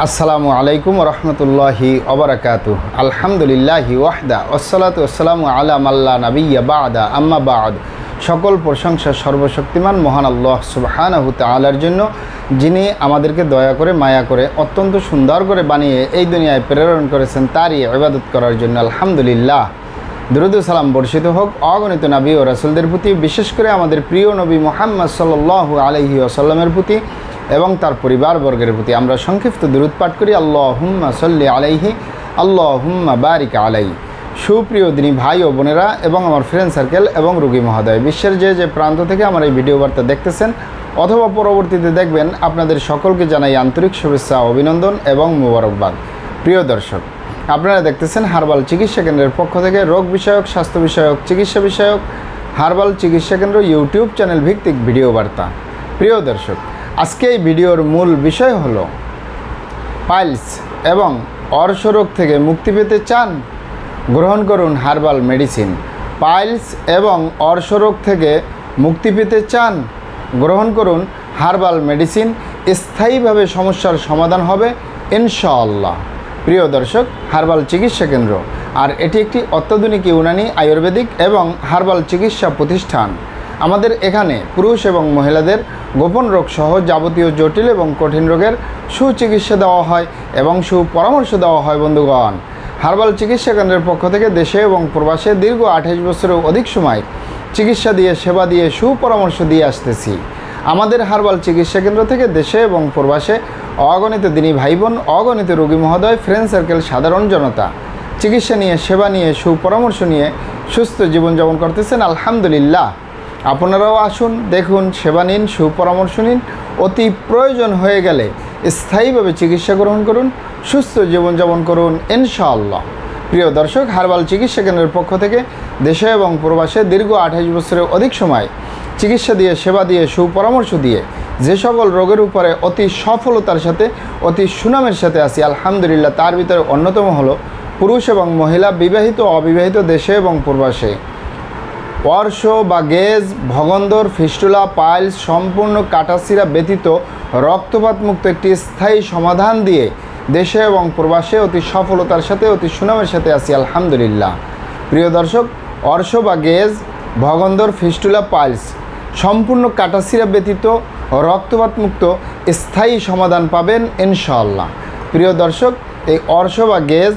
আসসালামু আলাইকুম রহমতুল্লাহি ওবারাকাতুহু। আলহামদুলিল্লাহি ওয়াহদা ওয়াসসালাতু ওয়াসসালামু আলা মাল্লা নাবিয়্যা বা'দা আম্মা বা'দ। সকল প্রশংসা সর্বশক্তিমান মহান আল্লাহ সুবহানাহু তাআলার জন্য, যিনি আমাদেরকে দয়া করে মায়া করে অত্যন্ত সুন্দর করে বানিয়ে এই দুনিয়ায় প্রেরণ করেছেন তারই ইবাদত করার জন্য আলহামদুলিল্লাহ। দুরূদ ও সালাম বর্ষিত হোক অগণিত নবী ও রাসূলদের প্রতি, বিশেষ করে আমাদের প্রিয় নবী মুহাম্মদ সাল্লাল্লাহু আলাইহি ওয়াসাল্লামের প্রতি এবং তার পরিবারবর্গের প্রতি। আমরা সংক্ষিপ্ত দুরূদ পাঠ করি। আল্লাহুম্মা সাল্লি আলাইহি, আল্লাহুম্মা বারিক আলাইহি। সুপ্রিয় দিনী ভাই ও বোনেরা এবং আমার ফ্রেন্ড সার্কেল এবং রোগী মহোদয়, বিশ্বের যে প্রান্ত থেকে আমার এই ভিডিও বার্তা দেখতেছেন অথবা পরবর্তীতে দেখবেন, আপনাদের সকলকে জানাই আন্তরিক শুভেচ্ছা, অভিনন্দন এবং মোবারকবাদ। প্রিয় দর্শক, আপনারা দেখতেছেন হার্বাল চিকিৎসা কেন্দ্রের পক্ষ থেকে রোগ বিষয়ক, স্বাস্থ্য বিষয়ক, চিকিৎসা বিষয়ক হার্বাল চিকিৎসা কেন্দ্র ইউটিউব চ্যানেল ভিত্তিক ভিডিও বার্তা। প্রিয় দর্শক, আজকে এই ভিডিওর মূল বিষয় হলো পাইলস এবং অর্শরোগ থেকে মুক্তি পেতে চান, গ্রহণ করুন হার্বাল মেডিসিন। পাইলস এবং অর্শরোগ থেকে মুক্তি পেতে চান, গ্রহণ করুন হার্বাল মেডিসিন। স্থায়ীভাবে সমস্যার সমাধান হবে ইনশাআল্লাহ। প্রিয় দর্শক, হার্বাল চিকিৎসা কেন্দ্র, আর এটি একটি অত্যাধুনিক ইউনানি, আয়ুর্বেদিক এবং হার্বাল চিকিৎসা প্রতিষ্ঠান। আমাদের এখানে পুরুষ এবং মহিলাদের গোপন রোগ সহ যাবতীয় জটিল এবং কঠিন রোগের সুচিকিৎসা দেওয়া হয় এবং সুপরামর্শ দেওয়া হয়। বন্ধুগণ, হার্বাল চিকিৎসা কেন্দ্রের পক্ষ থেকে দেশে এবং প্রবাসে দীর্ঘ 28 বছরের অধিক সময় চিকিৎসা দিয়ে, সেবা দিয়ে, সুপরামর্শ দিয়ে আসতেছি। আমাদের হার্বাল চিকিৎসা কেন্দ্র থেকে দেশে এবং প্রবাসে অগণিত দিনী ভাই বোন, অগণিত রোগী মহোদয়, ফ্রেন্ড সার্কেল, সাধারণ জনতা চিকিৎসা নিয়ে, সেবা নিয়ে, সুপরামর্শ নিয়ে সুস্থ জীবনযাপন করতেছেন আলহামদুলিল্লাহ। আপনারাও আসুন, দেখুন, সেবা নিন, সুপরামর্শ নিন। অতি প্রয়োজন হয়ে গেলে স্থায়ীভাবে চিকিৎসা গ্রহণ করুন, সুস্থ জীবনযাপন করুন ইনশাআল্লাহ। প্রিয় দর্শক, হার্বাল চিকিৎসা কেন্দ্রের পক্ষ থেকে দেশে এবং প্রবাসে দীর্ঘ 28 বছরের অধিক সময় চিকিৎসা দিয়ে, সেবা দিয়ে, সুপরামর্শ দিয়ে যে সকল রোগের উপরে অতি সফলতার সাথে, অতি সুনামের সাথে আসি আলহামদুলিল্লাহ, তার ভিতরে অন্যতম হলো পুরুষ এবং মহিলা, বিবাহিত, অবিবাহিত, দেশে এবং প্রবাসে অর্শ বা গেজ, ভগন্দর, ফিস্টুলা, পাইলস, সম্পূর্ণ কাটাছিরা ব্যতীত রক্তপাত মুক্ত একটি স্থায়ী সমাধান দিয়ে দেশে এবং প্রবাসে অতি সফলতার সাথে, অতি সুনামের সাথে আসি আলহামদুলিল্লাহ। প্রিয় দর্শক, অর্শ বা গেজ, ভগন্দর, ফিস্টুলা, পাইলস সম্পূর্ণ কাটাছিরা ব্যতীত রক্তপাত মুক্ত স্থায়ী সমাধান পাবেন ইনশাআল্লাহ। প্রিয় দর্শক, এই অর্শ বা গেজ,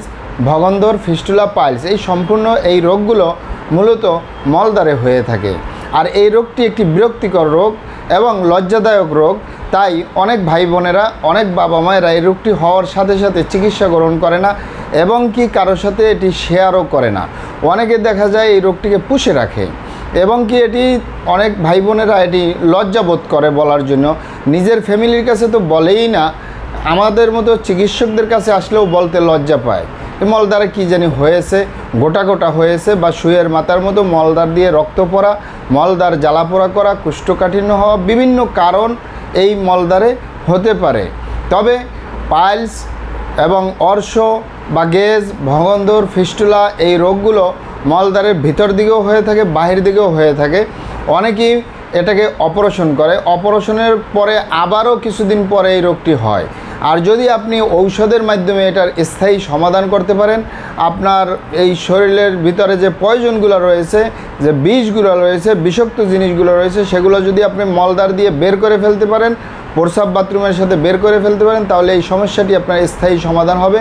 ভগন্দর, ফিস্টুলা, পাইলস এই সম্পূর্ণ এই রোগগুলো মূলত মলদ্বারে হয়ে থাকে। আর এই রোগটি একটি বিরক্তিকর রোগ এবং লজ্জাদায়ক রোগ। তাই অনেক ভাই বোনেরা, অনেক বাবা মায়েরা এই রোগটি হওয়ার সাথে সাথে চিকিৎসা গ্রহণ করে না এবং কি কারোর সাথে এটি শেয়ারও করে না। অনেকে দেখা যায় এই রোগটিকে পুষে রাখে এবং কি এটি অনেক ভাই বোনেরা এটি লজ্জাবোধ করে বলার জন্য, নিজের ফ্যামিলির কাছে তো বলেই না, আমাদের মতো চিকিৎসকদের কাছে আসলেও বলতে লজ্জা পায়। মলদ্বারে কী জানি হয়েছে, গোটা গোটা হয়েছে, বা সুইয়ের মাথার মতো মলদ্বার দিয়ে রক্ত পড়া, মলদ্বার জ্বালাপোড়া করা, কোষ্ঠকাঠিন্য হওয়া, বিভিন্ন কারণ এই মলদ্বারে হতে পারে। তবে পাইলস এবং অর্শ বা গেজ, ভগন্দর, ফিস্টুলা এই রোগগুলো মলদ্বারের ভিতর দিকেও হয়ে থাকে, বাহির দিকেও হয়ে থাকে। অনেকেই এটাকে অপারেশন করে, অপারেশনের পরে আবারও কিছুদিন পরে এই রোগটি হয়। আর যদি আপনি ঔষধের মাধ্যমে এটার স্থায়ী সমাধান করতে পারেন, আপনার এই শরীরের ভিতরে যে পয়জনগুলো রয়েছে, যে বিষগুলো রয়েছে, বিষাক্ত জিনিসগুলো রয়েছে, সেগুলো যদি আপনি মলদ্বার দিয়ে বের করে ফেলতে পারেন, প্রস্রাব বাথরুমের সাথে বের করে ফেলতে পারেন, তাহলে এই সমস্যাটি আপনার স্থায়ী সমাধান হবে,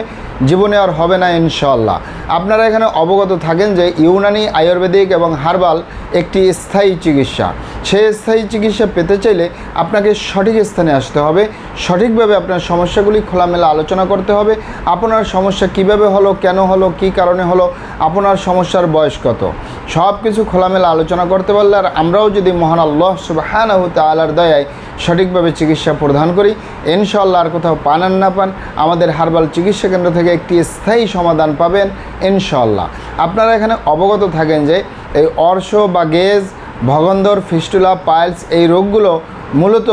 জীবনে আর হবে না ইনশাআল্লাহ। আপনারা এখানে অবগত থাকেন যে ইউনানি, আয়ুর্বেদিক এবং হার্বাল একটি স্থায়ী চিকিৎসা। সেই স্থায়ী চিকিৎসা পেতে চাইলে আপনাকে সঠিক স্থানে আসতে হবে, সঠিকভাবে আপনার সমস্যাগুলি খোলামেলা আলোচনা করতে হবে। আপনার সমস্যা কিভাবে হলো, কেন হলো, কী কারণে হলো, আপনার সমস্যার বয়স কত, সব কিছু খোলামেলা আলোচনা করতে পারলে, আর আমরাও যদি মহান আল্লাহ সুবহানাহু তাআলার দয়ায় সঠিকভাবে চিকিৎসা প্রদান করি ইনশাআল্লাহ, আর কোথাও পান আর না পান, আমাদের হার্বাল চিকিৎসা কেন্দ্র থেকে একটি স্থায়ী সমাধান পাবেন ইনশাআল্লাহ। আপনারা এখানে অবগত থাকেন যে এই অর্শ বা গেজ, ভগন্দর, ফিস্টুলা, পাইলস এই রোগগুলো মূলত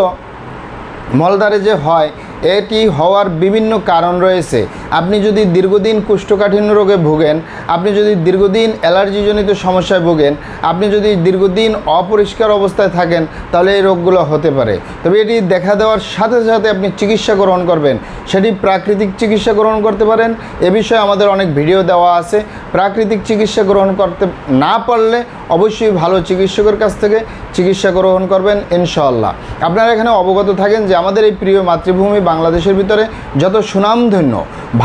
মলদ্বারে যে হয়, এটি হওয়ার বিভিন্ন কারণ রয়েছে। আপনি যদি দীর্ঘদিন কোষ্ঠকাঠিন্য রোগে ভোগেন, আপনি যদি দীর্ঘদিন অ্যালার্জিজনিত সমস্যায় ভোগেন, আপনি যদি দীর্ঘদিন অপরিষ্কার অবস্থায় থাকেন, তাহলে এই রোগগুলো হতে পারে। তবে এটি দেখা দেওয়ার সাথে সাথে আপনি চিকিৎসা গ্রহণ করবেন, সেটি প্রাকৃতিক চিকিৎসা গ্রহণ করতে পারেন। এ বিষয়ে আমাদের অনেক ভিডিও দেওয়া আছে। প্রাকৃতিক চিকিৎসা গ্রহণ করতে না পারলে অবশ্যই ভালো চিকিৎসকের কাছ থেকে চিকিৎসা গ্রহণ করবেন ইনশাআল্লাহ। আপনারা এখানে অবগত থাকেন যে আমাদের এই প্রিয় মাতৃভূমি বাংলাদেশের ভিতরে যত সুনামধন্য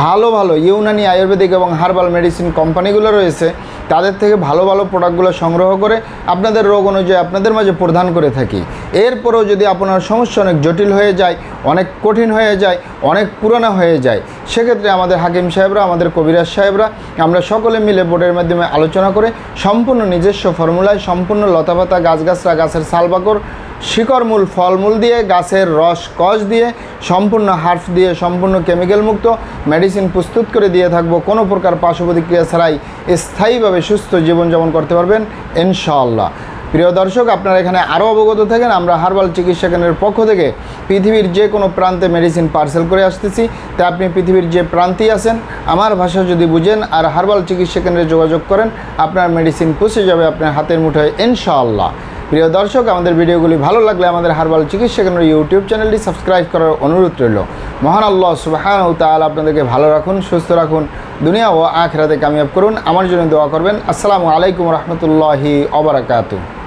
ভালো ভালো ইউনানি, আয়ুর্বেদিক এবং হার্বাল মেডিসিন কোম্পানিগুলো রয়েছে, তাদের থেকে ভালো ভালো প্রোডাক্টগুলো সংগ্রহ করে আপনাদের রোগ অনুযায়ী আপনাদের মাঝে প্রদান করে থাকি। এরপরেও যদি আপনার সমস্যা অনেক জটিল হয়ে যায়, অনেক কঠিন হয়ে যায়, অনেক পুরানো হয়ে যায়, সেক্ষেত্রে আমাদের হাকিম সাহেবরা, আমাদের কবিরাজ সাহেবরা, আমরা সকলে মিলে বোর্ডের মাধ্যমে আলোচনা করে সম্পূর্ণ নিজস্ব ফর্মুলায়, সম্পূর্ণ লতাপাতা, গাছগাছরা, গাছের ছালবাকড়, শিকড়মূল, ফলমূল দিয়ে, গাছের রস কষ দিয়ে, সম্পূর্ণ হার্ফ দিয়ে, সম্পূর্ণ কেমিক্যাল মুক্ত মেডিসিন প্রস্তুত করে দিয়ে থাকবো। কোনো প্রকার পার্শ্ব প্রতিক্রিয়া ছাড়াই স্থায়ীভাবে সুস্থ জীবনযাপন করতে পারবেন ইনশাআল্লাহ। প্রিয় দর্শক, আপনারা এখানে আরও অবগত থাকেন, আমরা হার্বাল চিকিৎসা কেন্দ্রের পক্ষ থেকে পৃথিবীর যে কোনো প্রান্তে মেডিসিন পার্সেল করে আসতেছি। তাই আপনি পৃথিবীর যে প্রান্তেই আছেন, আমার ভাষা যদি বুঝেন আর হার্বাল চিকিৎসা কেন্দ্রে যোগাযোগ করেন, আপনার মেডিসিন পৌঁছে যাবে আপনার হাতের মুঠোয় ইনশাআল্লাহ। প্রিয় দর্শক, আমাদের ভিডিওগুলি ভালো লাগলে আমাদের হার্বাল চিকিৎসা কেন্দ্র ইউটিউব চ্যানেলটি সাবস্ক্রাইব করার অনুরোধ রইল। মহান আল্লাহ সুবহানাহু ওয়া তাআলা আপনাদেরকে ভালো রাখুন, সুস্থ রাখুন, দুনিয়া ও আখিরাতে কামিয়াব করুন। আমার জন্য দোয়া করবেন। আসসালামু আলাইকুম ওয়া রাহমাতুল্লাহি ওয়া বারাকাতুহু।